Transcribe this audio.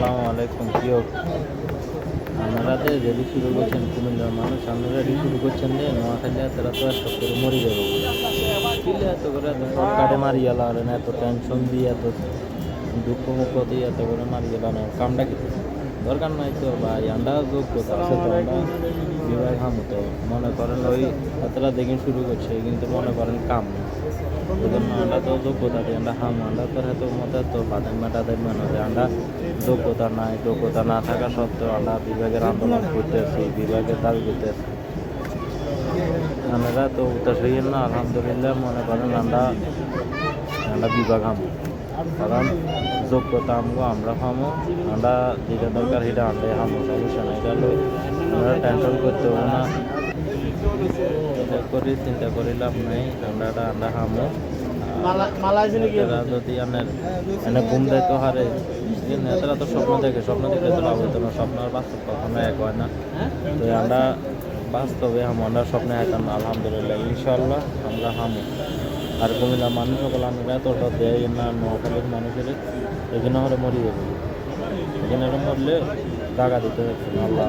আসসালামু আলাইকুম। প্রিয় আপনারা রেডি শুরু করছেন, কুমিল্লার মানুষ আপনারা রেডি শুরু করছেন যে নোয়াখালী তারা তো এত করে মরি যাবে কিলে এত করে এত শর্টকাটে মারি গেল আর এত টেনশন দিয়ে এত দুঃখ মুখ দিয়ে এত করে মারি গেল না কামটা কি দরকার নাই তো ভাই আমরা যোগ্যতা আছে তো আমরা বিভাগ হামু তো মনে করেন ওই এতটা দেখে শুরু করছে কিন্তু মনে করেন কাম না ওই জন্য আমরা তো যোগ্যতা দিই আমরা হামু আমরা তো এত মতো তো বাদাম টাদের মনে হয় আমরা যোগ্যতা না থাকা সত্ত্বেও আমরা বিভাগের আন্দোলন করতেছি বিভাগের দাবি করতেছি আমরা তো উত্তর হইয়েন না আলহামদুলিল্লাহ মনে করেন আমরা বিভাগ হামু কারণ যোগ্যতা আমরা হামু আমরা যেটা দরকার সেটা আমরা হামু সমস্যা না এটা হলো আমরা টেনশন করতে হবে না চিন্তা করি লাভ নাই আমরা হামু যদি এনে ঘুম দেয় তো হারে নেতারা তো স্বপ্ন দেখে তো লাভ হতো না স্বপ্ন আর বাস্তব কখনো এক হয় না তো আমরা বাস্তবে আমরা স্বপ্নে একান্ন আলহামদুলিল্লাহ ইনশাল্লাহ আমরা হামু আর কুমিল্লার মানুষ সকল আমরা এতটা দেয় না নোয়াখালীর মানুষের এখানে হলে মরিয়ে যাবে এখানে মরলে টাকা দিতে হচ্ছে না আল্লাহ